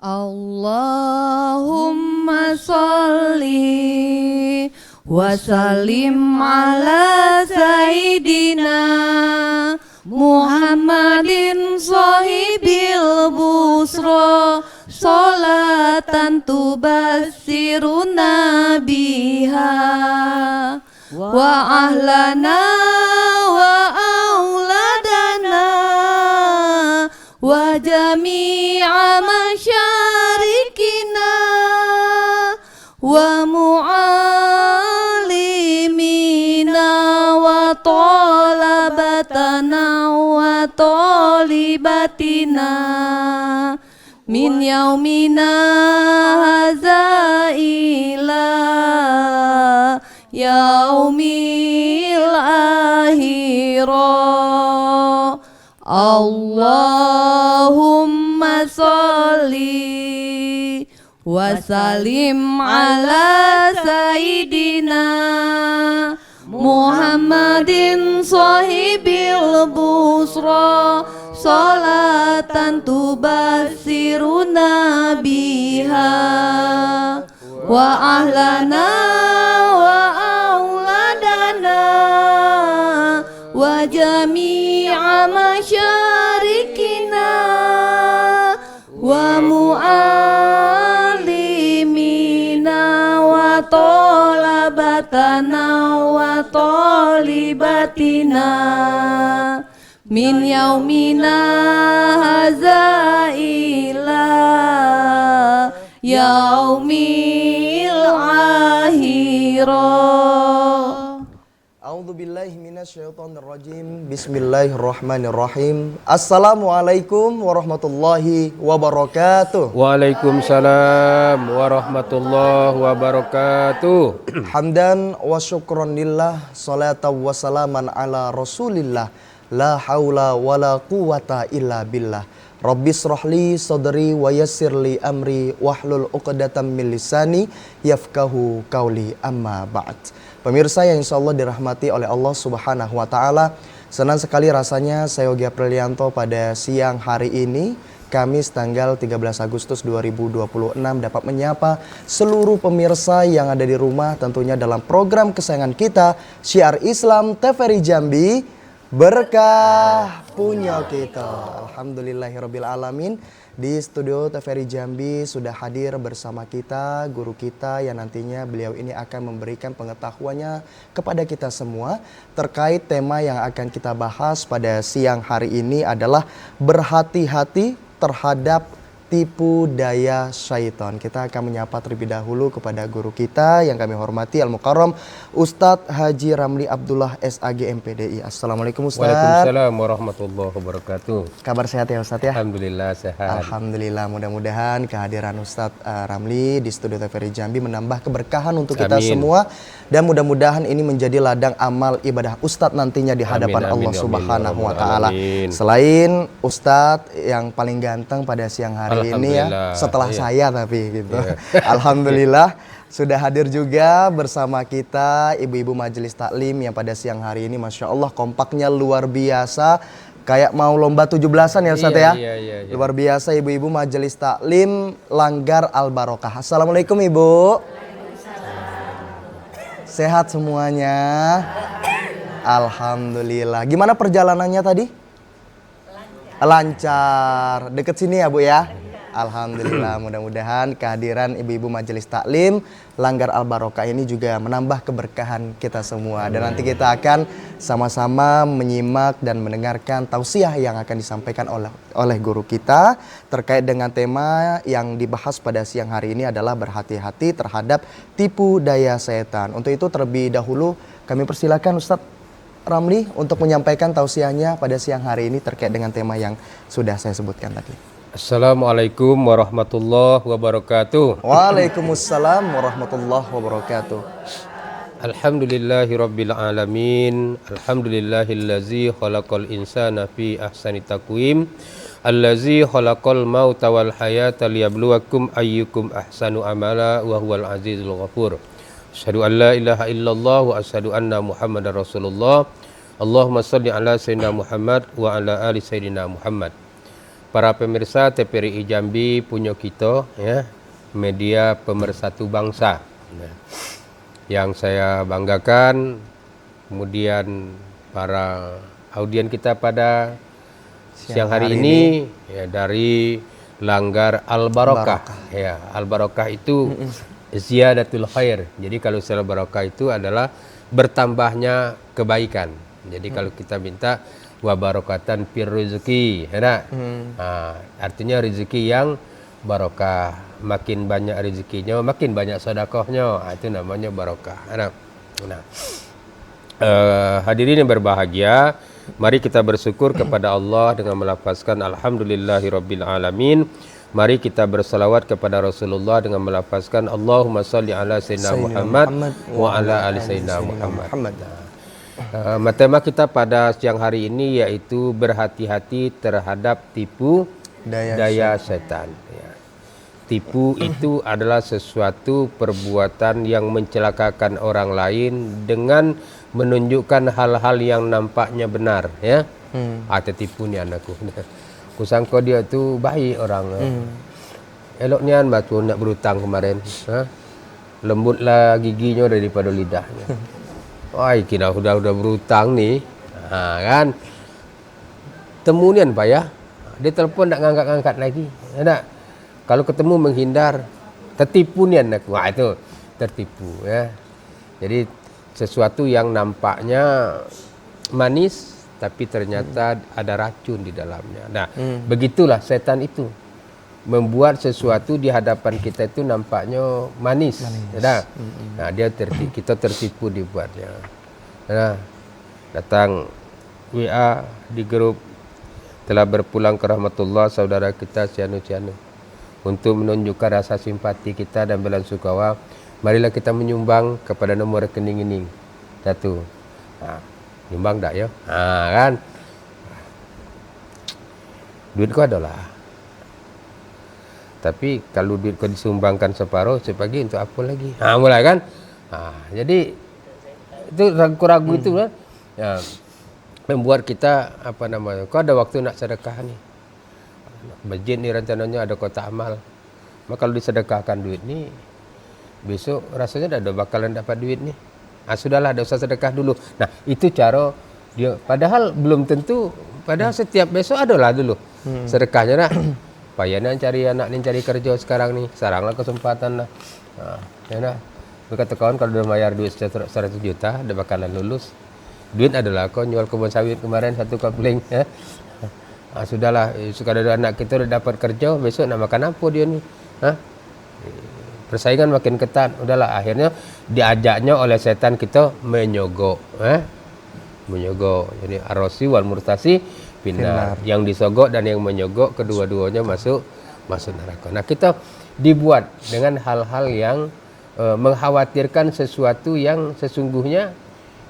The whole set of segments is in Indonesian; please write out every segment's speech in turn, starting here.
Allahumma sholli wa sallim ala sayyidina Muhammadin sahibil busra sholatan tubassiruna biha wa ahlana wa auladana wa jami'a masyarikina wa mu'allimina wa talabatana wa talibatina min yaumina haza ila yaumil akhirah. Allahumma sholli wa sallim ala sayyidina Muhammadin sahibil busra sholatan tubassiruna biha wa ahlana wa auladana wa jami'a masyarikina wa mu'allimina wa talabatana wa talibatina min yaumina haza ila yaumil akhirah. A'udzubillahi minasyaitonirrajim. Bismillahirrahmanirrahim. Assalamualaikum warahmatullahi wabarakatuh. Waalaikumsalam warahmatullahi wabarakatuh. Hamdan wa syukron lillah, salatan wa salaman ala rasulillah, la haula wa la quwata illa billah. Rabbis rohli sadri wa yassirli amri wahlul uqdatam min lisani yafqahu qauli amma ba'd. Pemirsa yang insyaallah dirahmati oleh Allah Subhanahu wa taala, senang sekali rasanya saya Yogi Aprilianto pada siang hari ini Kamis tanggal 13 Agustus 2026 dapat menyapa seluruh pemirsa yang ada di rumah tentunya dalam program kesayangan kita Syiar Islam TVRI Jambi, berkah punya kita. Alhamdulillahirabbil alamin. Di studio TVRI Jambi sudah hadir bersama kita guru kita yang nantinya beliau ini akan memberikan pengetahuannya kepada kita semua terkait tema yang akan kita bahas pada siang hari ini adalah berhati-hati terhadap tipu daya syaitan. Kita akan menyapa terlebih dahulu kepada guru kita yang kami hormati Al-Mukarram Ustadz Haji Ramli Abdullah SAG MPDI. Assalamualaikum Ustadz. Waalaikumsalam warahmatullahi wabarakatuh. Kabar sehat ya Ustadz ya? Alhamdulillah sehat. Alhamdulillah, mudah-mudahan kehadiran Ustadz Ramli di studio TVRI Jambi menambah keberkahan untuk kita semua. Dan mudah-mudahan ini menjadi ladang amal ibadah Ustadz nantinya di hadapan Allah Subhanahu wa taala. Selain Ustadz yang paling ganteng pada siang hari ini ya, setelah saya tapi gitu. Alhamdulillah sudah hadir juga bersama kita ibu-ibu majelis taklim yang pada siang hari ini Masya Allah kompaknya luar biasa. Kayak mau lomba 17-an ya Ustadz ya. Luar biasa ibu-ibu majelis taklim Langgar Al Barokah. Assalamualaikum Ibu. Sehat semuanya? Alhamdulillah. Gimana perjalanannya tadi? Lancar. Deket sini ya Bu ya? Alhamdulillah, mudah-mudahan kehadiran ibu-ibu majelis taklim Langgar Al Barokah ini juga menambah keberkahan kita semua. Dan nanti kita akan sama-sama menyimak dan mendengarkan tausiah yang akan disampaikan oleh guru kita terkait dengan tema yang dibahas pada siang hari ini adalah berhati-hati terhadap tipu daya setan. Untuk itu terlebih dahulu kami persilakan Ustadz Ramli untuk menyampaikan tausiahnya pada siang hari ini terkait dengan tema yang sudah saya sebutkan tadi. Assalamualaikum warahmatullahi wabarakatuh. Waalaikumsalam warahmatullahi wabarakatuh. Alhamdulillahirabbil alamin. Alhamdulillahillazi khalaqal insana fi ahsani taqwim. Allazi khalaqal mauta wal hayata liyabluwakum ayyukum ahsanu amala wa huwal azizul ghafur. Asyhadu an la ilaha illallah wa asyhadu anna Muhammadar Rasulullah. Allahumma shalli ala sayyidina Muhammad wa ala ali sayyidina Muhammad. para pemirsa TPRI Jambi punya kita ya, media pemersatu bangsa. Nah, yang saya banggakan kemudian para audien kita pada siang hari ini ya, dari Langgar Al-Barokah. Ya, Al-Barokah itu ziyadatul khair. Jadi kalau istilah barokah itu adalah bertambahnya kebaikan. Jadi kalau kita minta wa barokatan fir rezeki, ya. Artinya rezeki yang barokah, makin banyak rezekinya, makin banyak sedekahnya, itu namanya barokah. Nah, hadirin yang berbahagia, mari kita bersyukur kepada Allah dengan melafazkan alhamdulillahirabbil alamin. Mari kita bersalawat kepada Rasulullah dengan melafazkan Allahumma salli ala sayyidina Muhammad wa ala ali sayyidina Muhammad. Tema kita pada siang hari ini yaitu berhati-hati terhadap tipu daya setan. Ya. Tipu itu adalah sesuatu perbuatan yang mencelakakan orang lain dengan menunjukkan hal-hal yang nampaknya benar, ya. Tipu ni anakku. Kusangka dia tu baik orang. Eloknya batu nak berhutang kemarin. Lembutlah giginya daripada lidahnya. Wah, kira udah berhutang ni. Kan. Temunian Pak ya. Dia telefon tak ngangkat-ngangkat lagi. Tak? Kalau ketemu menghindar, tertipu nian aku. Wah, itu tertipu ya. Jadi sesuatu yang nampaknya manis tapi ternyata ada racun di dalamnya. Nah, begitulah setan itu. Membuat sesuatu di hadapan kita itu nampaknya manis. Ya, nah, kita tertipu dibuatnya. Nah, datang WA di grup telah berpulang ke rahmatullah saudara kita Cianu. Untuk menunjukkan rasa simpati kita dan bela sungkawa, marilah kita menyumbang kepada nomor rekening ini. Satu. Nah, nyumbang tak ya? Kan? Duit kau adalah. Tapi kalau duit kau disumbangkan separuh, sepagi untuk apa lagi? Mulai kan? Jadi itu ragu-ragu itu kan? Ya, membuat kita kau ada waktu nak sedekah ni. Masjid ni rencananya ada kotak amal. Maka kalau disedekahkan duit ni, besok rasanya dah bakalan dapat duit ni. Sudahlah, dah usah sedekah dulu. Nah, itu cara dia. Padahal belum tentu. Padahal setiap besok adalah dulu sedekahnya nak. Payah nak cari anak ni, cari kerja sekarang ni. Saranglah kesempatan lah. Ya nak. Berkata kawan kalau dah bayar duit 100 juta, dah bakalan lulus. Duit adalah kau jual kebun sawit kemarin 1 kopling. Ya. Sudahlah, sekadar anak kita dah dapat kerja, besok nak makan apa dia ni? Persaingan makin ketat. Udahlah, akhirnya diajaknya oleh setan kita menyogok. Menyogok. Jadi arosi wal murtasi pindah. Yang disogok dan yang menyogok kedua-duanya masuk neraka. Nah, kita dibuat dengan hal-hal yang mengkhawatirkan sesuatu yang sesungguhnya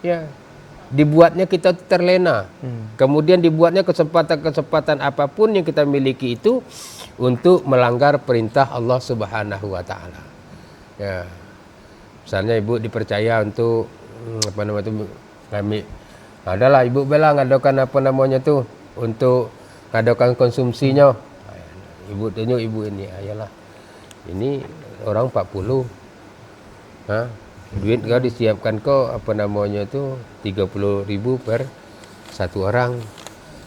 ya dibuatnya kita terlena. Kemudian dibuatnya kesempatan-kesempatan apapun yang kita miliki itu untuk melanggar perintah Allah Subhanahu wa taala. Ya. Misalnya ibu dipercaya untuk ngambil adalah ibu bela ngadakan untuk ngadakan konsumsinya. Ibu tunjuk ibu ini, ayalah. Ini orang 40. Duit kau disiapkan kau 30.000 per satu orang.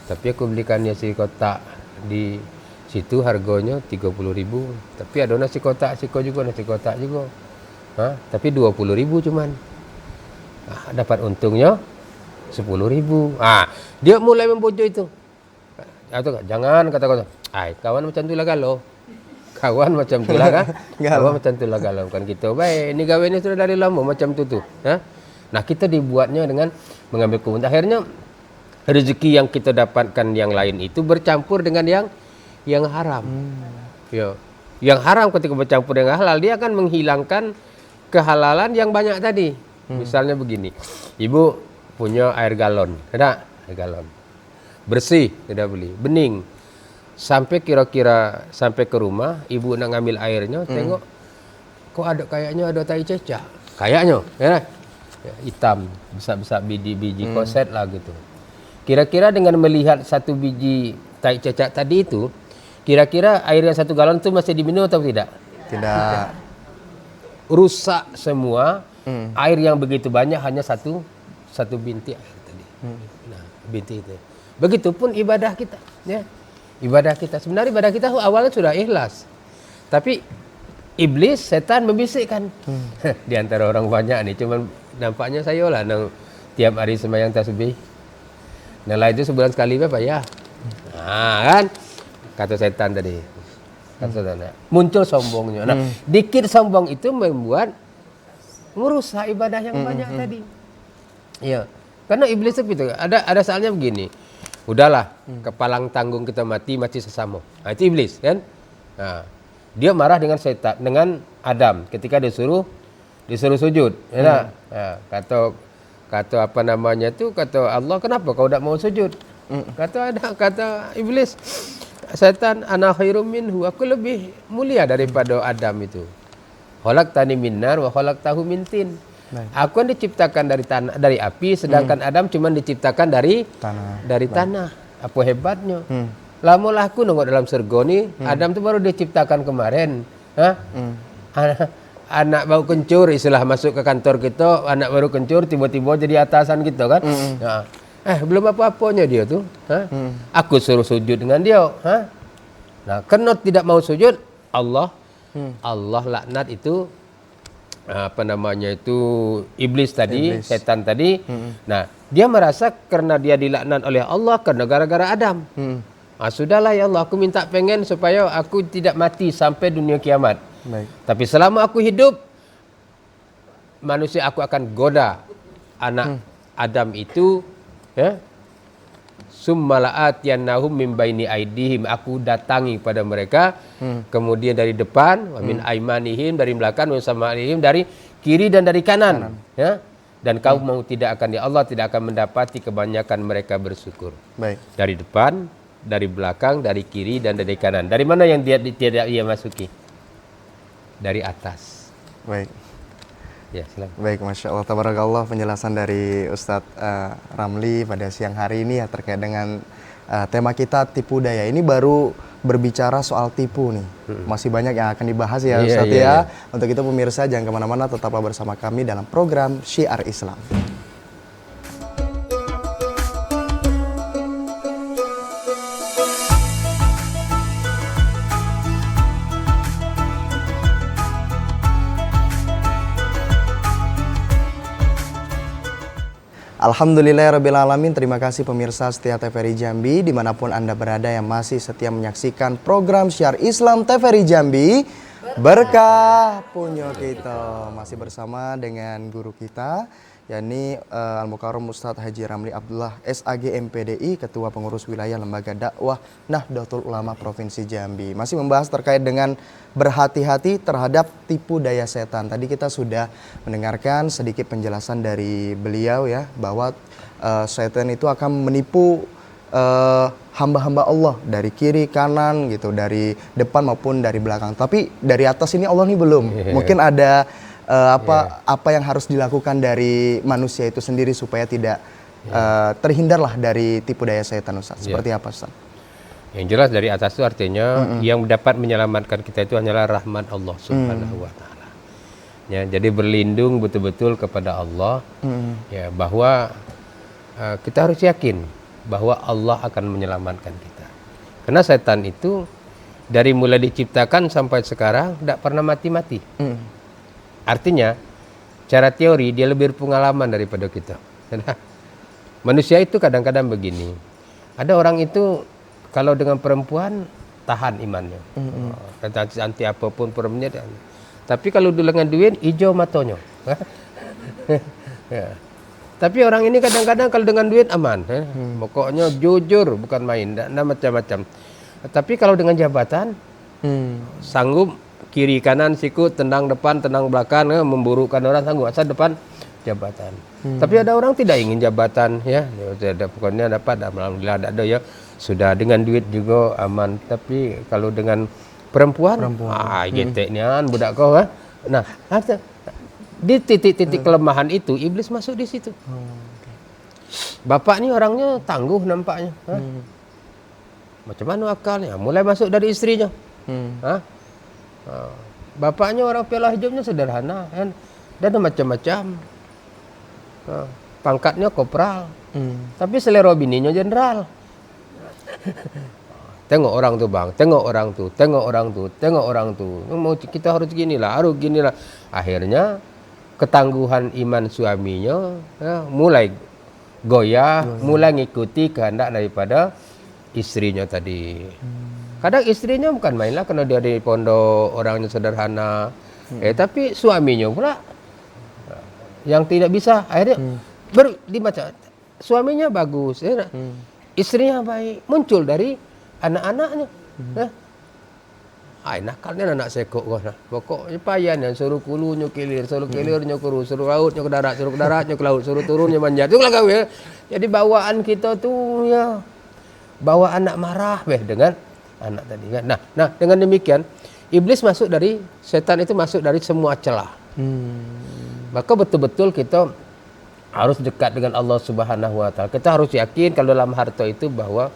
Tapi aku belikannya si kotak di situ harganya 30.000. Tapi ada nasi kotak siko juga, nasi kotak juga. Tapi 20.000 cuman. Dapat untungnya 10.000. Dia mulai membujuk itu. Jangan kata-kata. Kawan macam tu lah kalau. Kawan macam tu lah kan. Kawan macam tu lah kalau. Bukan kita. Baik, ni gawe ni sudah dari lama macam tu. Nah, kita dibuatnya dengan mengambil keuntungan. Akhirnya rezeki yang kita dapatkan yang lain itu bercampur dengan yang haram. Ya. Yang haram ketika bercampur dengan halal, dia akan menghilangkan kehalalan yang banyak tadi. Misalnya begini. Ibu punya air galon. Ada air galon. Bersih, tidak beli. Bening. Sampai kira-kira sampai ke rumah, ibu nak ngambil airnya, tengok kok kayaknya ada tai cecak. Kayaknya, ya. Hitam, besar-besar biji koset lah gitu. Kira-kira dengan melihat satu biji tai cecak tadi itu, Kira-kira air yang 1 galon itu masih diminum atau tidak? Tidak. Rusak semua. Air yang begitu banyak hanya satu binti air tadi. Nah, binti itu. Begitupun ibadah kita, ya. Ibadah kita sebenarnya ibadah kita awalnya sudah ikhlas. Tapi iblis, setan membisikkan. Di antara orang banyak nih, cuman nampaknya saya lah nang tiap hari sembahyang tasbih. Nah, lah itu sebulan sekali Bapak ya. Nah, kan kata setan tadi. Kata setan. Muncul sombongnya. Nah, dikit sombong itu membuat merusak ibadah yang banyak tadi. Iya. Karena iblis itu gitu. Ada soalnya begini. Udahlah, kepalang tanggung kita mati sesama. Nah, itu iblis kan? Nah, dia marah dengan setan, dengan Adam ketika disuruh sujud. Ya, nah, kata apa namanya itu, kata Allah, kenapa kau tidak mau sujud? Kata iblis, setan, ana khairum minhu, aku lebih mulia daripada Adam itu. Khalaqtani min nar wa khalaqtahu min tin. Aku kan diciptakan dari api, sedangkan Adam cuma diciptakan dari tanah. Apa hebatnya? Lamulah aku nongok dalam surga nih, Adam itu baru diciptakan kemarin. Anak bau kencur, istilah masuk ke kantor kita, anak baru kencur, tiba-tiba jadi atasan gitu kan. Nah, belum apa-apanya dia tuh. Aku suruh sujud dengan dia. Nah, karena tidak mau sujud, Allah laknat itu apa namanya itu iblis tadi, setan tadi. Nah, dia merasa karena dia dilaknat oleh Allah karena gara-gara Adam. Sudahlah ya Allah, aku minta pengen supaya aku tidak mati sampai dunia kiamat. Baik. Tapi selama aku hidup, manusia aku akan goda anak Adam itu, ya. Summala'atiyannahum min baini aidihim, aku datangi pada mereka, kemudian dari depan, wa min aimanihim, dari belakang, wa samarihim, dari kiri dan dari kanan. Ya. Dan kau mau tidak akan, ya Allah tidak akan mendapati kebanyakan mereka bersyukur. Baik. Dari depan, dari belakang, dari kiri dan dari kanan. Dari mana yang tidak ia masuki? Dari atas. Baik. Ya, silakan. Baik, Masya Allah, tabarakallah penjelasan dari Ustadz Ramli pada siang hari ini ya terkait dengan tema kita tipu daya. Ini baru berbicara soal tipu nih. Masih banyak yang akan dibahas ya Ustadz ya. Untuk itu pemirsa jangan kemana-mana, tetaplah bersama kami dalam program Syiar Islam. Alhamdulillahirrabbilalamin. Terima kasih pemirsa setia TVRI Jambi dimanapun Anda berada yang masih setia menyaksikan program Syiar Islam TVRI Jambi. Berkah punya kita. Masih bersama dengan guru kita, yakni Al-Mukarram Ustadz Haji Ramli Abdullah SAG MPDI, Ketua Pengurus Wilayah Lembaga Dakwah Nahdlatul Ulama Provinsi Jambi. Masih membahas terkait dengan berhati-hati terhadap tipu daya setan. Tadi kita sudah mendengarkan sedikit penjelasan dari beliau ya, bahwa setan itu akan menipu hamba-hamba Allah dari kiri kanan gitu, dari depan maupun dari belakang. Tapi dari atas ini Allah nih belum. Mungkin ada apa yang harus dilakukan dari manusia itu sendiri supaya tidak terhindarlah dari tipu daya setan, Ustaz. Seperti apa, Ustaz? Yang jelas dari atas itu artinya yang dapat menyelamatkan kita itu hanyalah rahmat Allah Subhanahu wa taala. Ya, jadi berlindung betul-betul kepada Allah, ya, bahwa kita harus yakin bahwa Allah akan menyelamatkan kita. Karena setan itu dari mulai diciptakan sampai sekarang tidak pernah mati-mati. Artinya, secara teori dia lebih berpengalaman daripada kita. Manusia itu kadang-kadang begini. Ada orang itu kalau dengan perempuan tahan imannya. Nanti apapun perempuannya. Tapi kalau dengan duit hijau matanya. Ya. Tapi orang ini kadang-kadang kalau dengan duit aman. Pokoknya jujur, bukan main. Tidak macam-macam. Tapi kalau dengan jabatan sanggup kiri kanan siku, tendang depan, tendang belakang, memburukan orang sanggup asal depan jabatan. Tapi ada orang tidak ingin jabatan, ya. Pokoknya dapat, alhamdulillah ada ya. Sudah dengan duit juga aman. Tapi kalau dengan perempuan geteknya budak kau. Nah, di titik-titik kelemahan itu iblis masuk di situ. Bapak ini orangnya tangguh nampaknya. Macam mana akalnya? Mulai masuk dari istrinya. Ha? Bapaknya orang piala hidupnya sederhana kan? Dan macam-macam. Pangkatnya kopral. Tapi selera bininya jenderal. Tengok orang tu bang, tengok orang tu, tengok orang tu, tengok orang tu. Mau kita harus ginilah, harus ginilah. Akhirnya ketangguhan iman suaminya mulai goyah, mulai ngikuti kehendak daripada istrinya tadi. Kadang istrinya bukan mainlah karena dia di pondok, orangnya sederhana. Tapi suaminya pula yang tidak bisa. Akhirnya dibaca suaminya bagus, istrinya baik, muncul dari anak-anaknya. Nakalnya anak sekok kau nah. Pokoknya payahnya suruh kulunya kilir, suruh kilirnya kuru, suruh lautnya ke darat, suruh ke daratnya ke laut, suruh turunnya manjat. Itulah kau ya. Jadi bawaan kita tuh ya bawa anak marah dengan anak tadi kan. Nah dengan demikian iblis masuk dari setan itu masuk dari semua celah. Maka betul-betul kita harus dekat dengan Allah Subhanahu wa taala. Kita harus yakin kalau dalam harta itu bahwa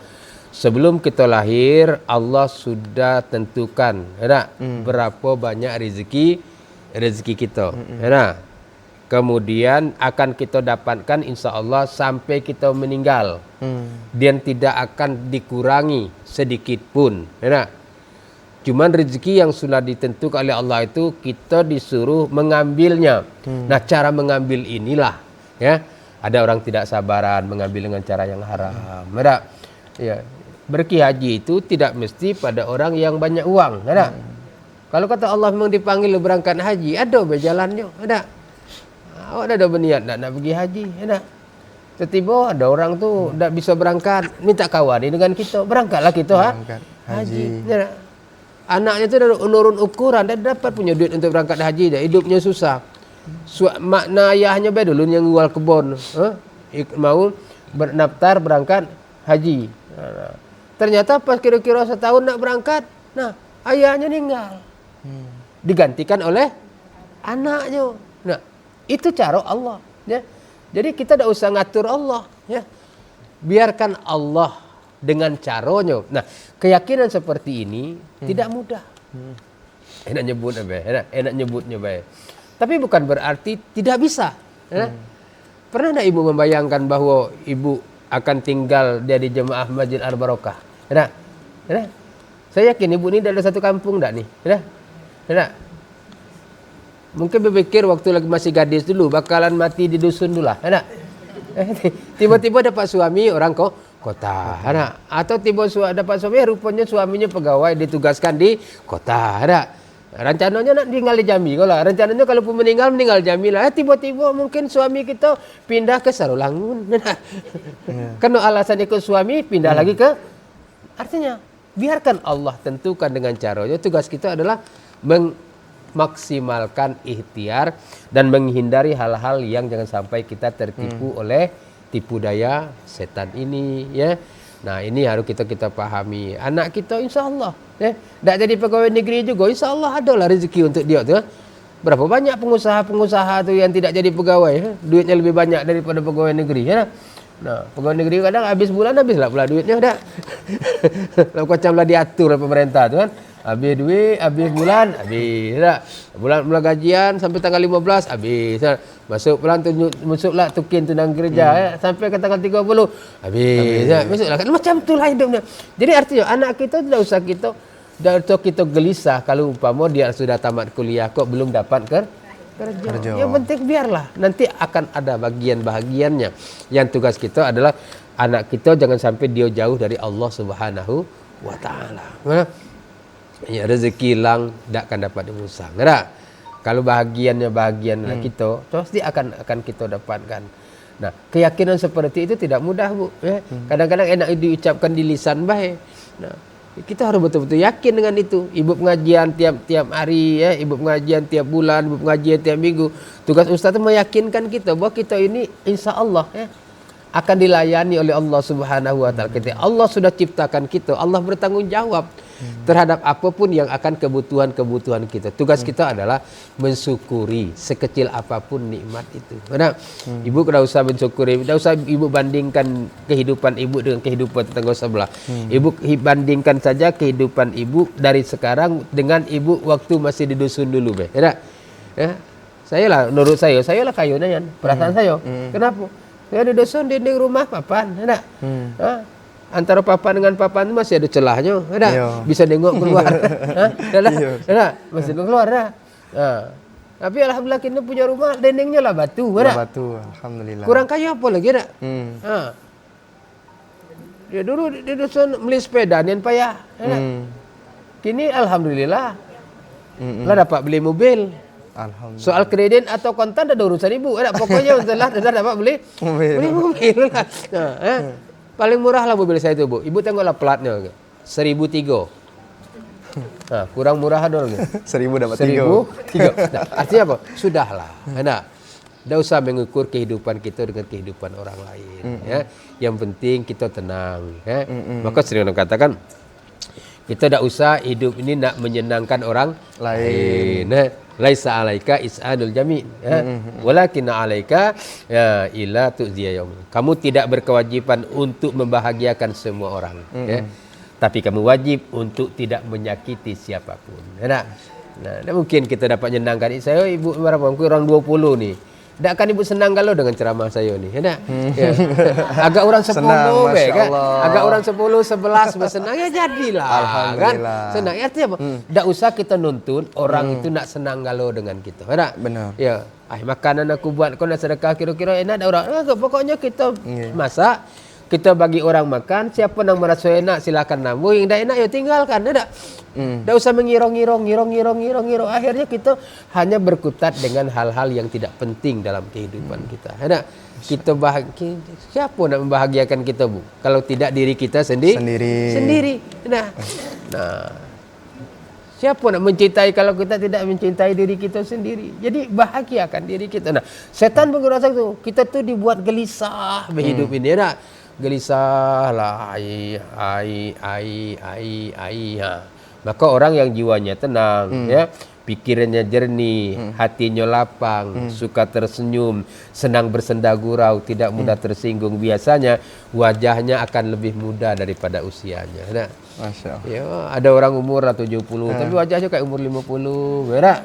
sebelum kita lahir Allah sudah tentukan berapa banyak rezeki kita. Kemudian akan kita dapatkan insya Allah sampai kita meninggal. Dan tidak akan dikurangi sedikit pun. Cuman rezeki yang sudah ditentukan oleh Allah itu kita disuruh mengambilnya. Nah cara mengambil inilah ya. Ada orang tidak sabaran mengambil dengan cara yang haram. Ya. Pergi haji itu tidak mesti pada orang yang banyak uang. Kalau kata Allah memang dipanggil berangkat haji, ada berjalannya. Awak ada berniat nak pergi haji. Tiba-tiba ada orang tu tak bisa berangkat, minta kawan dengan kita. Berangkatlah kita haji. Anaknya tu dah menurun ukuran, dah dapat punya duit untuk berangkat haji dah. Hidupnya susah. Makna ayahnya baik dulu yang jual kebun. Mau bernaftar berangkat haji. Ternyata pas kira-kira setahun nak berangkat, ayahnya meninggal. Digantikan oleh anaknya. Itu cara Allah. Ya. Jadi kita tak usah ngatur Allah. Ya. Biarkan Allah dengan caranya. Nah, keyakinan seperti ini tidak mudah. Enak nyebutnya baik. Tapi bukan berarti tidak bisa. Pernah tak ibu membayangkan bahwa ibu akan tinggal dia di jemaah Masjid Al-Barokah? Saya yakin ibu ni ada satu kampung tak ni? Mungkin berpikir waktu lagi masih gadis dulu bakalan mati di dusun dulu lah. Tiba-tiba dapat suami orang kota. Atau tiba-tiba dapat suami rupanya suaminya pegawai ditugaskan di kota. Rencananya nak tinggal di Jambi lah. Rencananya kalau pun meninggal Jambi lah. Tiba-tiba mungkin suami kita pindah ke Sarolangun. Karena alasan ikut suami pindah lagi ke. Artinya biarkan Allah tentukan dengan caranya. Tugas kita adalah memaksimalkan ikhtiar dan menghindari hal-hal yang jangan sampai kita tertipu oleh tipu daya setan ini ya. Nah ini harus kita pahami. Anak kita insya Allah tak jadi pegawai negeri juga, insya Allah adalah rezeki untuk dia tu. Berapa banyak pengusaha-pengusaha tu yang tidak jadi pegawai, duitnya lebih banyak daripada pegawai negeri ya. Nah, pegawai negeri kadang habis bulan habislah pula duitnya dah. Macamlah diatur oleh pemerintah tu kan. Habis duit, habis bulan, habis dah. Bulan gajian sampai tanggal 15 habis. Masuklah tukin tunang kerja sampai ke tanggal 30 habis. Masuklah kan macam itulah hidupnya. Jadi artinya anak kita tidak usah kita gelisah kalau umpama dia sudah tamat kuliah kok belum dapat kerja. Yang penting biarlah nanti akan ada bagian-bahagiannya. Yang tugas kita adalah anak kita jangan sampai dia jauh dari Allah Subhanahu wa taala. Ya, rezeki hilang tak akan dapat dimusang. Kalau bahagian kita pasti akan kita dapatkan. Nah, keyakinan seperti itu tidak mudah, Bu. Kadang-kadang enak diucapkan di lisan baik. Nah, kita harus betul-betul yakin dengan itu. Ibu pengajian tiap hari ibu pengajian tiap bulan, ibu pengajian tiap minggu. Tugas ustaz itu meyakinkan kita bahwa kita ini insya Allah akan dilayani oleh Allah Subhanahu wa taala. Allah sudah ciptakan kita, Allah bertanggung jawab. terhadap apapun yang akan kebutuhan kita. Tugas kita adalah mensyukuri sekecil apapun nikmat itu. Karena ibu tidak usah mensyukuri, tidak usah ibu bandingkan kehidupan ibu dengan kehidupan tetangga sebelah. Ibu bandingkan saja kehidupan ibu dari sekarang dengan ibu waktu masih di dusun dulu, be. Ya. Saya lah, menurut saya lah kayunya yan. Perasaan saya. Kenapa? Saya di dusun dinding rumah papan, ada. Antara papan dengan papan itu masih ada celahnya, ada. Bisa nengok keluar, ada. Masih keluar, ada. Tapi alhamdulillah kita punya rumah dindingnya lah batu, ada. Batu, alhamdulillah. Kurang kayu apa lagi, ada. Dia dulu di dusun beli sepeda, nian payah, ada. Kini alhamdulillah, lah dapat beli mobil. Soal kredit atau kontan ada urusan ibu, ada pokoknya setelah dapat beli mobil lah. Paling murah lah mobil saya itu, Bu. Ibu tengoklah platnya, 1.003. Kurang murah dong. 1.000 dapat 1.003. Artinya apa? Sudahlah. Tidak usah mengukur kehidupan kita dengan kehidupan orang lain. Ya. Yang penting kita tenang. Ya. Maka sering orang katakan, kita tidak usah hidup ini nak menyenangkan orang lain. Laisa alaika is'adul jami', walakin alaika ila tu'ziya yaum. Kamu tidak berkewajiban untuk membahagiakan semua orang, ya. Tapi kamu wajib untuk tidak menyakiti siapapun. Nah, mungkin kita dapat menyenangkan. Saya ibu berapa? Kurang 20 nih. Tak akan ibu senang kalau dengan ceramah saya ni, ya, ya. Agak orang 10 kan? Agak orang 10, 11 bersenang, ya jadilah. Kan? Senang. Artinya apa? Tak usah kita nuntut orang itu nak senang kalau dengan kita. Ya, benar. Ya, makanan aku buat kau nak sedekah kira-kira enak tak orang. Pokoknya kita masak, kita bagi orang makan. Siapa yang merasa enak silakan nambah. Yang tak enak ya tinggalkan, ya tak? Tak usah mengirong-irong. Akhirnya kita hanya berkutat dengan hal-hal yang tidak penting dalam kehidupan kita. Ada kita siapa nak membahagiakan kita, Bu? Kalau tidak diri kita sendiri. Nah, siapa nak mencintai kalau kita tidak mencintai diri kita sendiri? Jadi bahagiakan diri kita. Nah, setan pun rasa itu. Kita tuh dibuat gelisah berhidup ini, ada. Gelisah lah, Maka orang yang jiwanya tenang, ya, pikirannya jernih, hatinya lapang, suka tersenyum, senang bersenda gurau, tidak mudah tersinggung, biasanya wajahnya akan lebih muda daripada usianya. Nah, Masya Allah. Ya, ada orang umur 70, tapi wajahnya kayak umur 50, berak.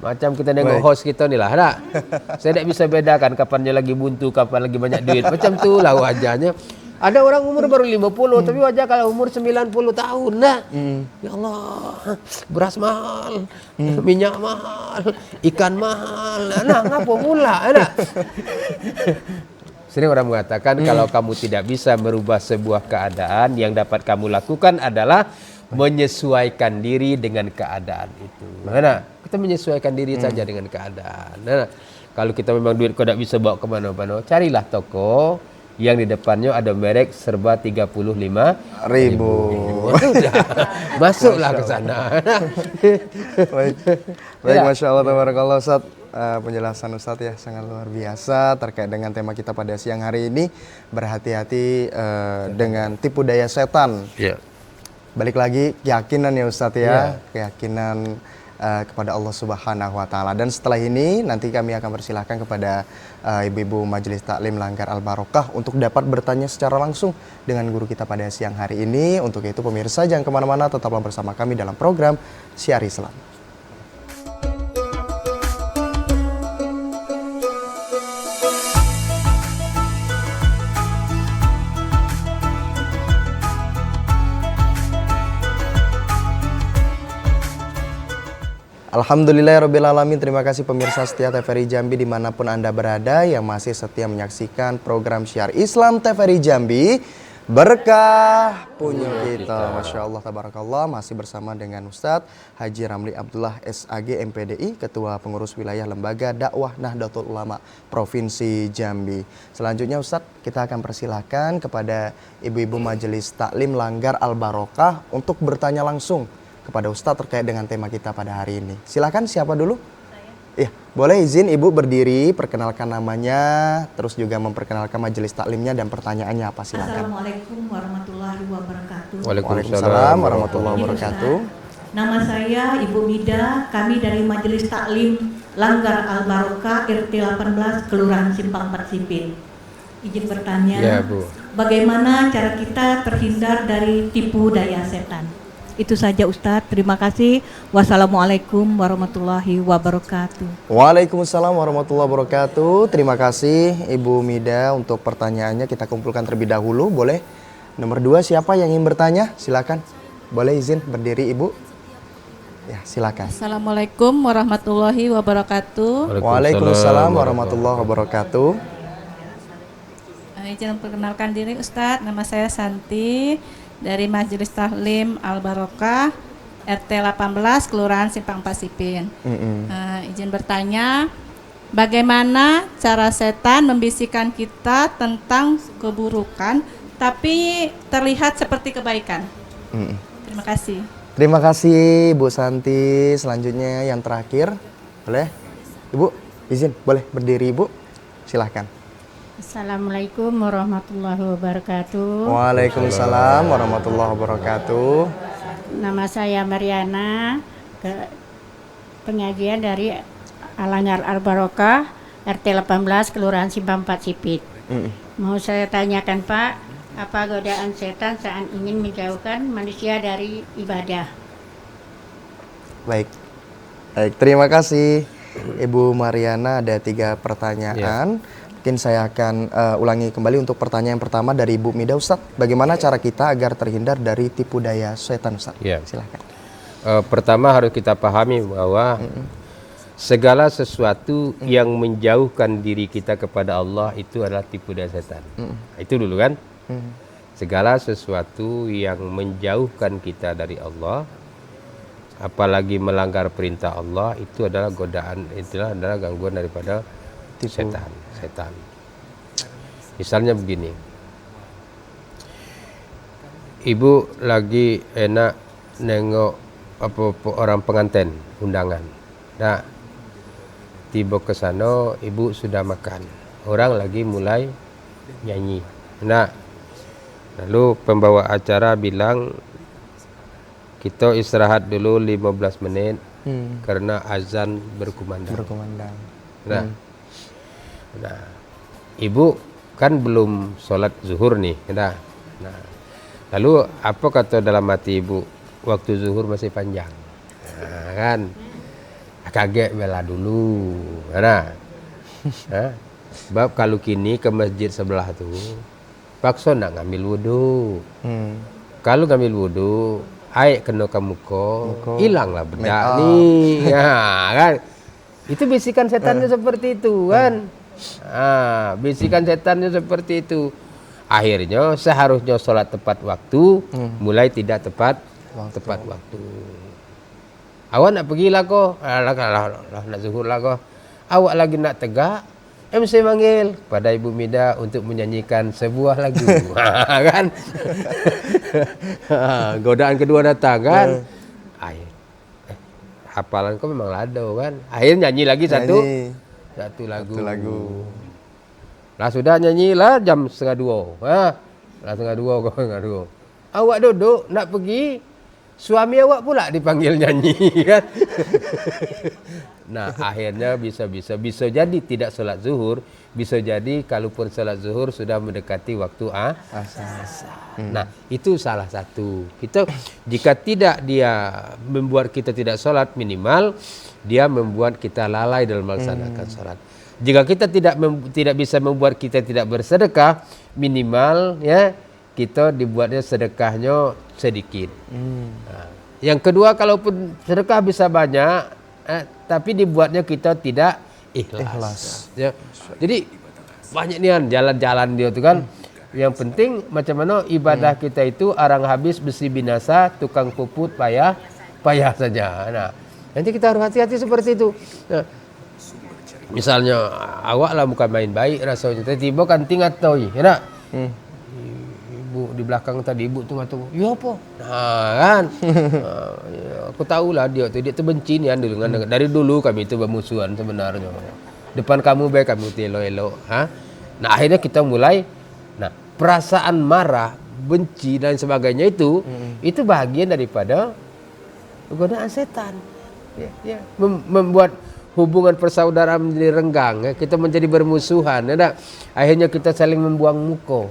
Macam kita nengok host kita ni lah, tak? Saya tak bisa bedakan kapannya lagi buntu, kapan lagi banyak duit. Macam tu lah wajahnya. Ada orang umur baru 50, tapi wajah kalau umur 90 tahun, nah. Ya Allah, beras mahal, minyak mahal, ikan mahal. Nah, ngapa pula, nah? Sering orang mengatakan kalau kamu tidak bisa merubah sebuah keadaan, yang dapat kamu lakukan adalah menyesuaikan diri dengan keadaan itu. Mana? Kita menyesuaikan diri saja dengan keadaan. Nah, kalau kita memang duit kau tak bisa bawa ke mana-mana, carilah toko yang di depannya ada merek serba 35.000. Masuklah ke sana. Baik, Masya Allah, tabarakallah Ustaz. Penjelasan Ustaz ya sangat luar biasa terkait dengan tema kita pada siang hari ini. Berhati-hati dengan tipu daya setan. Balik lagi keyakinan ya Ustaz ya, keyakinan kepada Allah Subhanahu wa taala. Dan setelah ini nanti kami akan persilahkan kepada ibu-ibu Majelis Taklim Langgar Al-Barokah untuk dapat bertanya secara langsung dengan guru kita pada siang hari ini. Untuk itu pemirsa jangan kemana-mana, tetaplah bersama kami dalam program Syiar Islam. Alhamdulillahirrabbilalamin. Terima kasih pemirsa setia TVRI Jambi dimanapun Anda berada yang masih setia menyaksikan program Syiar Islam TVRI Jambi. Berkah punya kita. Masya Allah, tabarakallah. Masih bersama dengan Ustadz Haji Ramli Abdullah SAG MPDI, Ketua Pengurus Wilayah Lembaga Dakwah Nahdlatul Ulama Provinsi Jambi. Selanjutnya Ustadz, kita akan persilahkan kepada ibu-ibu Majelis Taklim Langgar Al-Barokah untuk bertanya langsung kepada Ustadz terkait dengan tema kita pada hari ini. Silakan, siapa dulu? Iya, boleh izin Ibu berdiri, perkenalkan namanya, terus juga memperkenalkan majelis taklimnya dan pertanyaannya apa, silakan. Assalamualaikum warahmatullahi warahmatullahi wabarakatuh. Waalaikumsalam warahmatullahi wabarakatuh. Nama saya Ibu Mida, kami dari Majelis Taklim Langgar Al Barokah RT 18 Kelurahan Simpang 4 Sipin. Izin bertanya, Ya, Bu. bagaimana cara kita terhindar dari tipu daya setan? Itu saja Ustadz, terima kasih. Wassalamualaikum warahmatullahi wabarakatuh. Waalaikumsalam warahmatullahi wabarakatuh. Terima kasih Ibu Mida untuk pertanyaannya. Kita kumpulkan terlebih dahulu, boleh? Nomor 2, siapa yang ingin bertanya? Silakan. Boleh izin berdiri Ibu? Ya, silakan. Assalamualaikum warahmatullahi wabarakatuh. Waalaikumsalam warahmatullahi wabarakatuh. Izin perkenalkan diri Ustadz, nama saya Santi dari Majelis Taklim Al Barokah RT 18 Kelurahan Simpang 4 Sipin. Izin bertanya, bagaimana cara setan membisikkan kita tentang keburukan tapi terlihat seperti kebaikan? Terima kasih. Terima kasih Bu Santi. Selanjutnya yang terakhir, boleh? Ibu, izin, boleh berdiri Ibu? Silahkan. Assalamualaikum warahmatullahi wabarakatuh. Waalaikumsalam warahmatullahi wabarakatuh. Nama saya Mariana, pengajian dari Langgar Al Barokah RT 18 Kelurahan Simpang 4 Sipit. Mau saya tanyakan Pak, apa godaan setan saat ingin menjauhkan manusia dari ibadah? Baik, terima kasih Ibu Mariana. Ada 3 pertanyaan. Mungkin saya akan ulangi kembali untuk pertanyaan pertama dari Ibu Mida. Ustadz, bagaimana cara kita agar terhindar dari tipu daya setan, Ustadz? Ya. Silahkan. Pertama harus kita pahami bahwa segala sesuatu yang menjauhkan diri kita kepada Allah itu adalah tipu daya setan. Itu dulu kan. Segala sesuatu yang menjauhkan kita dari Allah, apalagi melanggar perintah Allah, itu adalah godaan, itulah adalah gangguan daripada setan. Misalnya begini, ibu lagi enak nengok apa orang pengantin undangan. Nah, tiba ke sana ibu sudah makan, orang lagi mulai nyanyi. Nah, lalu pembawa acara bilang kita istirahat dulu 15 menit karena azan berkumandang. Nah, ibu kan belum sholat zuhur nih. Nah, lalu apa kata dalam hati ibu? Waktu zuhur masih panjang. Nah, kan kaget bela dulu. Nah, sebab kalau kini ke masjid sebelah tuh paksa nak ngambil wudhu. Kalau ngambil wudhu, air kena ke muka, hilanglah bedak nih. Ya, kan? Itu bisikan setannya seperti itu kan. Bisikan setannya seperti itu. Akhirnya seharusnya sholat tepat waktu, mulai tidak tepat waktu. Awak nak pergi lah kok, nak zuhur lah kok. Awak lagi nak tegak, MC manggil pada Ibu Mida untuk menyanyikan sebuah lagu. Kan? Godaan kedua datang kan. Hafalan kau memang lado kan. Akhirnya nyanyi lagi satu lagu. Lah sudah nyanyilah jam 1:30. Lah 1:30. Awak duduk nak pergi, suami awak pula dipanggil nyanyi kan. Nah, akhirnya bisa jadi tidak sholat zuhur, bisa jadi kalaupun sholat zuhur sudah mendekati waktu asar. Nah, itu salah satu. Kita jika tidak dia membuat kita tidak sholat, minimal dia membuat kita lalai dalam melaksanakan sholat. Jika kita tidak bisa membuat kita tidak bersedekah, minimal ya kita dibuatnya sedekahnya sedikit. Nah, yang kedua, kalaupun sedekah bisa banyak, tapi dibuatnya kita tidak ikhlas. Ya. Jadi banyak nih jalan-jalan dia tuh kan. Yang penting macam mana ibadah kita itu arang habis besi binasa, tukang puput payah saja. Nah, nanti kita harus hati-hati seperti itu. Nah, misalnya awak lah bukan main baik rasanya, tiba-tiba kan tingkat tahu, ya ibu di belakang tadi ibu tuh ngatur, ya apa? Nah kan, aku tahulah dia tuh benci nih dengan dari dulu kami itu bermusuhan sebenarnya. Depan kamu baik kami itu elok-elok, Nah akhirnya kita mulai, perasaan marah benci dan sebagainya itu bagian daripada godaan setan. Ya. Membuat hubungan persaudaraan menjadi renggang, ya. Kita menjadi bermusuhan, ya. Akhirnya kita saling membuang muka.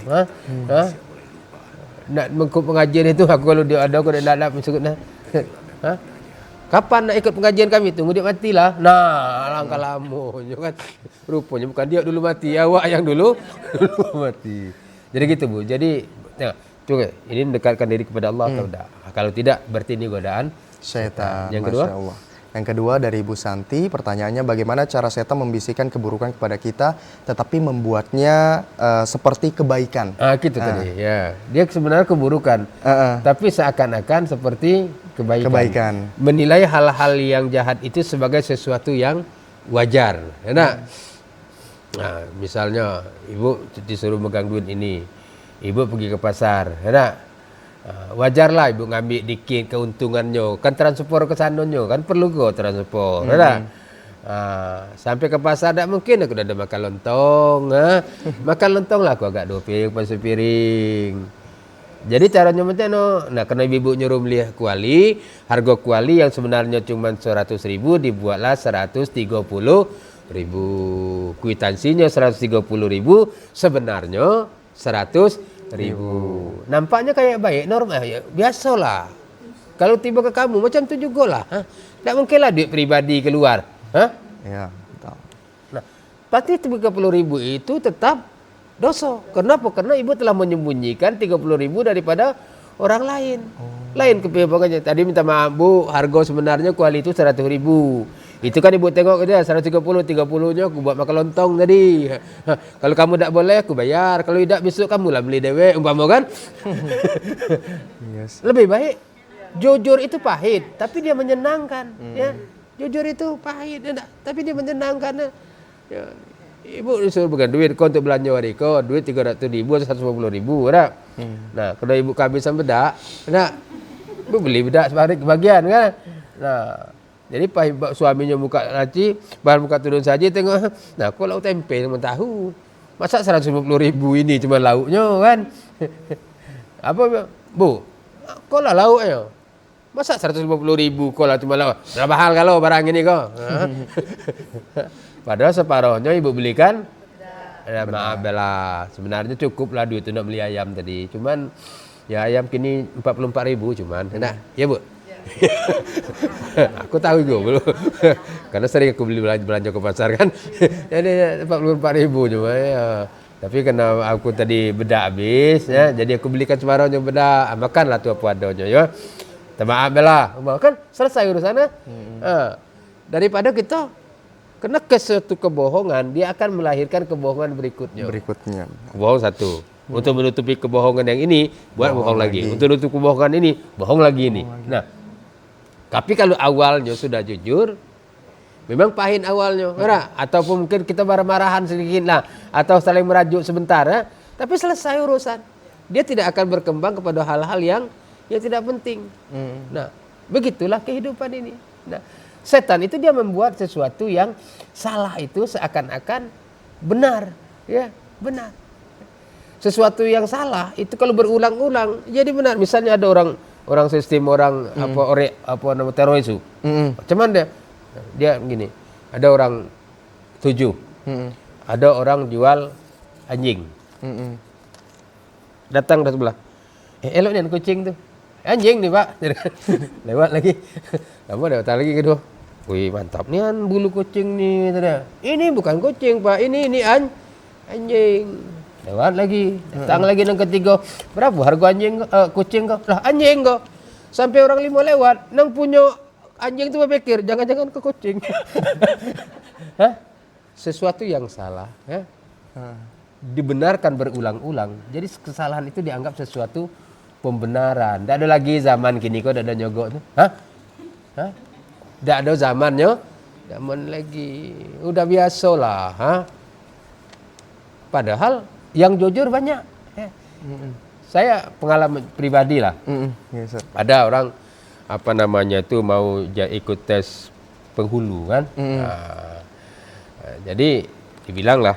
Nak pengajian itu aku kalau dia ada aku nak masuk nah. Kapan nak ikut pengajian kami? Tunggu dia matilah. Nah, langkah lama kan. Rupanya bukan dia dulu mati, awak yang dulu mati. Jadi gitu Bu. Jadi coba ini mendekatkan diri kepada Allah atau tidak. Kalau tidak berarti ini godaan Setan. Yang kedua? Masya Allah. Yang kedua dari Ibu Santi, pertanyaannya bagaimana cara setan membisikkan keburukan kepada kita tetapi membuatnya seperti kebaikan. Gitu tadi ya. Dia sebenarnya keburukan. Tapi seakan-akan seperti kebaikan. Menilai hal-hal yang jahat itu sebagai sesuatu yang wajar. Ya, nah, misalnya ibu disuruh megang duit ini. Ibu pergi ke pasar, ya. Wajarlah ibu ngambil dikit keuntungannya, kan transfer ke sananya, kan perlu kok transfer, ya. Sampai ke pasar tak mungkin aku dah ada makan lontong, makan lontong lah aku agak 2 piring, pasal piring. Jadi caranya macam no, nah karena ibu nyuruh beli kuali, harga kuali yang sebenarnya cuma 100.000 dibuatlah 130.000, kwitansinya 130.000, sebenarnya 100.000. Nampaknya kayak baik, normal ya, biasalah. Kalau tiba ke kamu macam tu jugalah. Tak mungkinlah duit pribadi keluar. Ya, betul. Nah, pasti 30.000 itu tetap dosa. Kenapa? Karena ibu telah menyembunyikan 30.000 daripada orang lain. Lain kepihakannya. Tadi minta maaf Bu, harga sebenarnya kuali itu 100.000. Itu kan ibu tengok dia 130, 30-nya aku buat makan lontong tadi. Kalau kamu tak boleh aku bayar. Kalau tidak besok kamulah beli dewek umpama kan. Yes. Lebih baik jujur itu pahit, tapi dia menyenangkan. Ya, jujur itu pahit, ya, tapi dia menyenangkan. Ya. Ibu disuruh pegang duit kau untuk belanja hari kau, duit 300.000 atau 150.000, tak? Nah, kalau ibu kehabisan bedak, nak, ibu beli bedak sebagian kan? Nah, jadi suaminya buka laci, bahan buka turun saja tengok. Nah, kau lauk tempe sama tahu. Masa 150.000 ini cuma lauknya kan? Apa Bu? Kau lah lauknya. Masa 150.000 kau lah cuma lauk. Berapa hal kalau barang ini kau? Padahal separohnya ibu belikan. Ya, maaf lah. Sebenarnya cukup lah duit itu nak beli ayam tadi. Cuman ya ayam kini 44.000 cuman. Nah, ya Bu. Aku tahu juga belum. Karena sering aku beli belanja ke pasar kan. Jadi 44.000 cuma ya. Tapi karena aku tadi bedak habis ya, jadi aku belikan separuhnya bedak. Makanlah tu apa adanya ya. Maaf lah. Kan selesai urusannya. Daripada kita kena ke suatu kebohongan, dia akan melahirkan kebohongan berikutnya. Bohong satu. Untuk menutupi kebohongan yang ini, buat bohong lagi. Untuk menutupi kebohongan ini, bohong lagi ini. Nah, tapi kalau awalnya sudah jujur, memang pahit awalnya, ataupun mungkin kita marah-marahan sedikit lah, atau saling merajuk sebentar, tapi selesai urusan. Dia tidak akan berkembang kepada hal-hal yang tidak penting. Nah, begitulah kehidupan ini. Nah, setan itu dia membuat sesuatu yang salah itu seakan-akan benar, ya benar. Sesuatu yang salah itu kalau berulang-ulang jadi benar. Misalnya ada orang sistem nama teroris itu. Cuman dia begini. Ada orang 7. Ada orang jual anjing. Datang dari sebelah. Elok nih kucing tuh. Anjing nih Pak. Lewat lagi. Lama datang lagi kedua. Wih mantap nih bulu kucing nih. Ini bukan kucing Pak. Ini anjing. Lewat lagi, datang lagi yang ketiga. Berapa harga anjing kucing kau? Lah anjing kau. Sampai orang 5 lewat, nang punya anjing itu berpikir jangan-jangan ke kucing. Sesuatu yang salah, ya. Dibenarkan berulang-ulang. Jadi kesalahan itu dianggap sesuatu pembenaran. Tidak ada lagi zaman kini kau ada nyogok tuh. Tidak ada zamannya. Zaman lagi. Udah biasa lah. Padahal yang jujur banyak. Saya pengalaman pribadi lah. Yes, ada orang mau ikut tes penghulu kan. Jadi dibilang lah,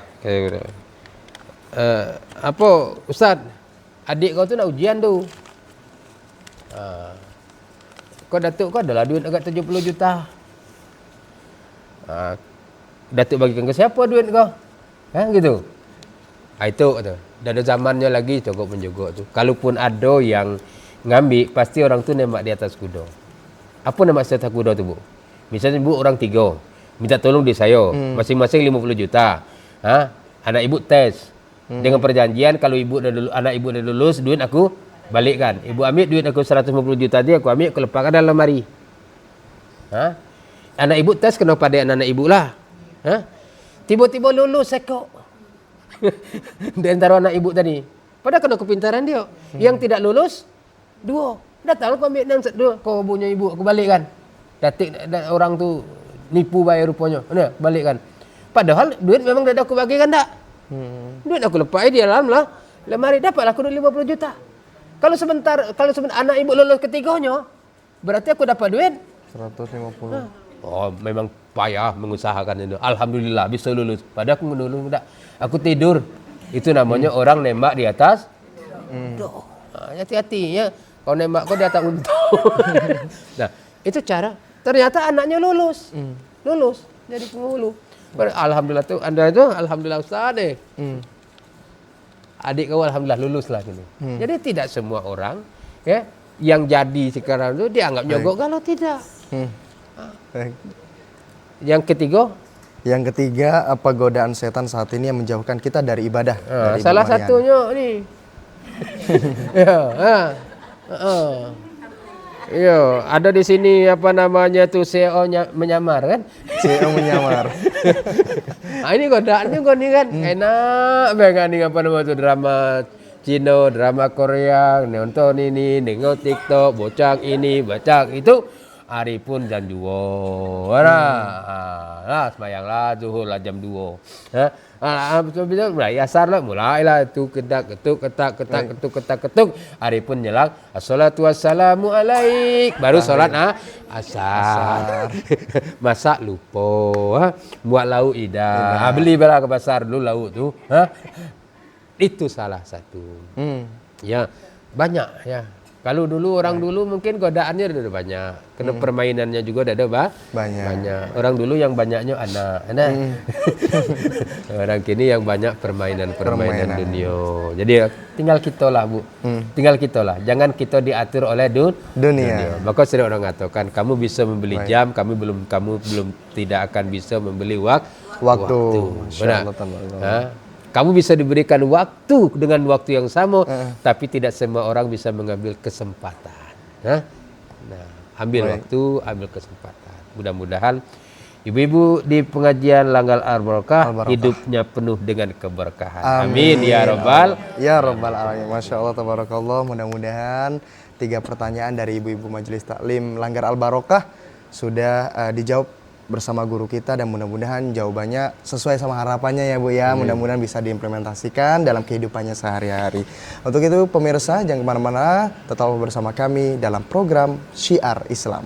Ustaz, adik kau tu nak ujian tu. Kau Datuk kau adalah duit agak 70 juta. Datuk bagikan ke siapa duit kau? Gitu. Itu kata. Dah ada zamannya lagi cukup menjogok tu. Kalaupun ada yang ngambil, pasti orang tu nembak di atas kuda. Apa nembak di atas kuda tu, Bu? Misalnya Bu orang 3, minta tolong di saya, masing-masing 50 juta. Anak ibu tes. Dengan perjanjian kalau anak ibu dah lulus, duit aku balikkan. Ibu ambil duit aku 150 juta dia, aku ambil, aku lepaskan dalam lemari. Anak ibu tes kena pada anak ibu lah. Tiba-tiba lulus sekok. Di antara anak ibu tadi. Padahal kena kepintaran dia. Yang tidak lulus 2. Datang aku ambil 2. Kau punya ibu aku balikkan. Orang tu nipu bayar rupanya. Balikkan. Padahal duit memang dah aku bagikan tak? Duit aku lepas dia dalam lah lemari, dapatlah aku duit 50 juta. Kalau sebentar anak ibu lulus ketiganya, berarti aku dapat duit 150. Memang payah mengusahakan itu. Alhamdulillah bisa lulus. Padahal aku menulung tak. Aku tidur. Itu namanya orang nembak di atas. Hati-hati ya. Kau nembak kau di atas untung. Nah, itu cara. Ternyata anaknya lulus. Lulus jadi penghulu. Alhamdulillah tu, anda itu alhamdulillah Ustaz deh. Adik kau alhamdulillah lulus lah gini. Jadi tidak semua orang ya yang jadi sekarang itu dianggap nyogok kalau tidak. Yang ketiga, apa godaan setan saat ini yang menjauhkan kita dari ibadah? Dari Ibu salah Mariana. satunya nih. Ada di sini apa namanya tuh CEO menyamar kan? CEO menyamar. Ini godaannya kok nih kan enak banget nih apa namanya tuh drama Cina, drama Korea, nonton ini, nengok TikTok, bocang ini, bocang itu. Hari pun jam 2. Sembayanglah zuhur lah jam 2. Betul-betul mulai asar lah, mulailah itu ketuk. Hari pun nyelang assalatu wassalamu alaik. Baru solat asar. Masak lupa. Buat lauk idah. Beli bala ke pasar dulu lauk tu. Itu salah satu. Ya, banyak ya. Kalau dulu orang dulu mungkin godaannya ada banyak. Kena permainannya juga ada banyak. Orang dulu yang banyaknya anak. Orang kini yang banyak permainan dunia. Jadi tinggal kita lah, Bu. Tinggal kita lah. Jangan kita diatur oleh dunia. Maka sering orang mengatakan kamu bisa membeli jam, kamu belum tidak akan bisa membeli waktu. Benar. Kamu bisa diberikan waktu dengan waktu yang sama, tapi tidak semua orang bisa mengambil kesempatan. Ambil waktu, ambil kesempatan. Mudah-mudahan ibu-ibu di pengajian Langgar Al-Barokah hidupnya penuh dengan keberkahan. Amin ya Rabbal. Ya Rabbal Alamin. Masya Allah, tabarakallah. Mudah-mudahan 3 pertanyaan dari ibu-ibu Majelis Taklim Langgar Al-Barokah sudah dijawab bersama guru kita, dan mudah-mudahan jawabannya sesuai sama harapannya ya Bu ya. Mudah-mudahan bisa diimplementasikan dalam kehidupannya sehari-hari. Untuk itu pemirsa jangan kemana-mana, tetap bersama kami dalam program Syiar Islam.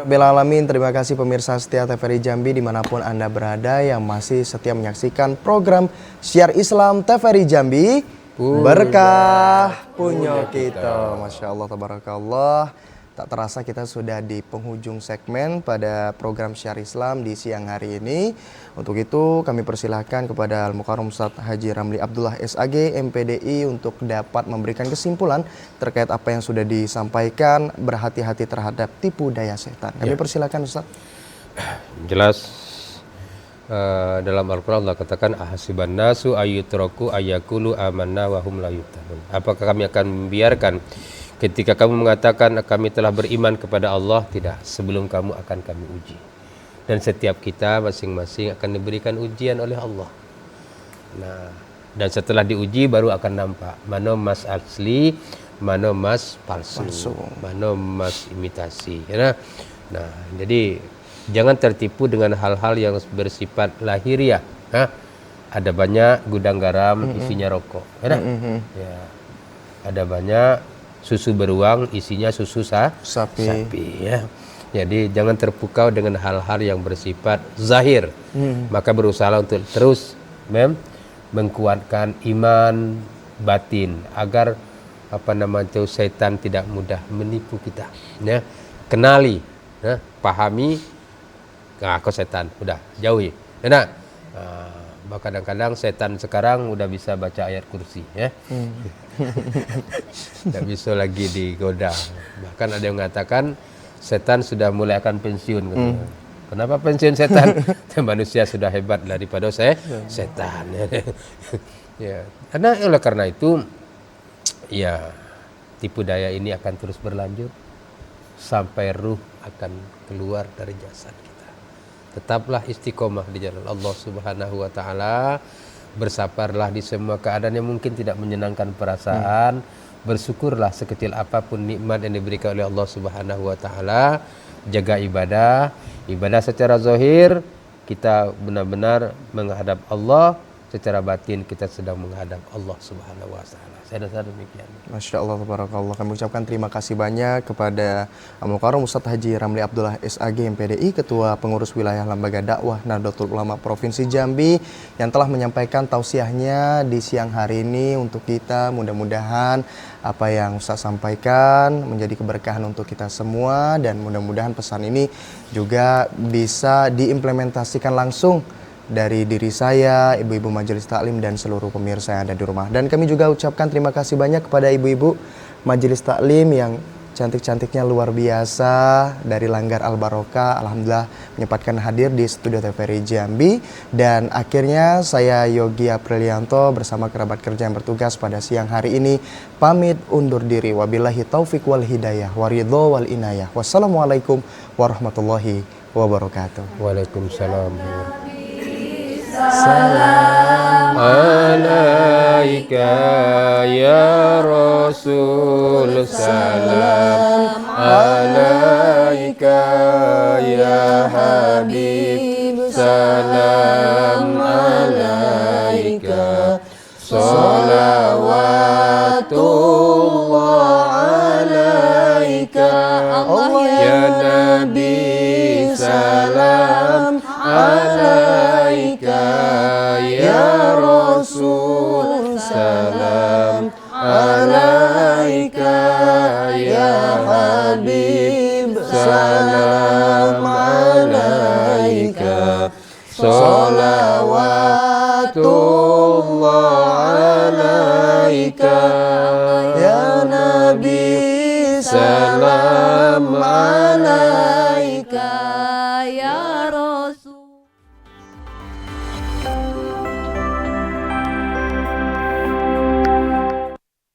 Bismillahirrahmanirrahim. Terima kasih pemirsa setia TVRI Jambi dimanapun Anda berada yang masih setia menyaksikan program Syiar Islam TVRI Jambi. Berkah punya kita. Masya Allah, tabarakallah. Tak terasa kita sudah di penghujung segmen pada program Syiar Islam di siang hari ini. Untuk itu kami persilahkan kepada Al-Mukarram Ustadz Haji Ramli Abdullah SAG MPDI untuk dapat memberikan kesimpulan terkait apa yang sudah disampaikan, berhati-hati terhadap tipu daya setan. Kami persilahkan Ustadz. Jelas dalam Al-Quran Allah katakan ahasiban nasu ayyutraku ayyakulu amanna wa hum la yuftanun. Apakah kami akan membiarkan ketika kamu mengatakan kami telah beriman kepada Allah? Tidak, sebelum kamu akan kami uji. Dan setiap kita masing-masing akan diberikan ujian oleh Allah. Nah, dan setelah diuji baru akan nampak mana emas asli, mana emas palsu, mana emas imitasi. Ya. Nah, jadi jangan tertipu dengan hal-hal yang bersifat lahiriah. ada banyak gudang garam isinya rokok, ya, ya. Ada banyak susu beruang isinya susu sapi, ya. Jadi jangan terpukau dengan hal-hal yang bersifat zahir. Maka berusaha untuk terus mengkuatkan iman batin agar setan tidak mudah menipu kita. Ya. Kenali, ya, pahami, aku setan, udah jauhi. Nah, kadang-kadang setan sekarang udah bisa baca ayat kursi, ya. Tidak bisa lagi digoda. Bahkan ada yang mengatakan setan sudah mulai akan pensiun. Kenapa pensiun setan? Manusia sudah hebat daripada setan. Ya. Oleh karena itu, ya, tipu daya ini akan terus berlanjut sampai ruh akan keluar dari jasad kita. Tetaplah istiqomah di jalan Allah Subhanahu wa taala. Bersabarlah di semua keadaan yang mungkin tidak menyenangkan perasaan. Bersyukurlah sekecil apapun nikmat yang diberikan oleh Allah Subhanahu wa taala. Jaga ibadah secara zahir kita benar-benar menghadap Allah, secara batin kita sedang menghadap Allah Subhanahu wa taala. Saya rasa demikian. Masya Allah, tabarakallah. Kami ucapkan terima kasih banyak kepada Al-Mukarram Ustadz Haji Ramli Abdullah SAG MPDI, Ketua Pengurus Wilayah Lembaga Dakwah Nahdlatul Ulama Provinsi Jambi, yang telah menyampaikan tausiahnya di siang hari ini untuk kita. Mudah-mudahan apa yang Ustadz sampaikan menjadi keberkahan untuk kita semua, dan mudah-mudahan pesan ini juga bisa diimplementasikan langsung dari diri saya, ibu-ibu majelis taklim dan seluruh pemirsa yang ada di rumah. Dan kami juga ucapkan terima kasih banyak kepada ibu-ibu majelis taklim yang cantik-cantiknya luar biasa dari Langgar Al Barokah. Alhamdulillah menyempatkan hadir di studio TVRI Jambi. Dan akhirnya saya Yogi Aprilianto bersama kerabat kerja yang bertugas pada siang hari ini pamit undur diri. Wabillahi taufik wal hidayah waridho wal inayah. Wassalamualaikum warahmatullahi wabarakatuh. Waalaikumsalam. Salam alaika ya Rasul, salam alaika ya Habib, salam alaika, salawatullah alaika ya Nabi, salam alaika ya Rasul, salam alaika ya Habib, salam alaika, salawatullah alaika ya Nabi, salam alaika ya Rasul.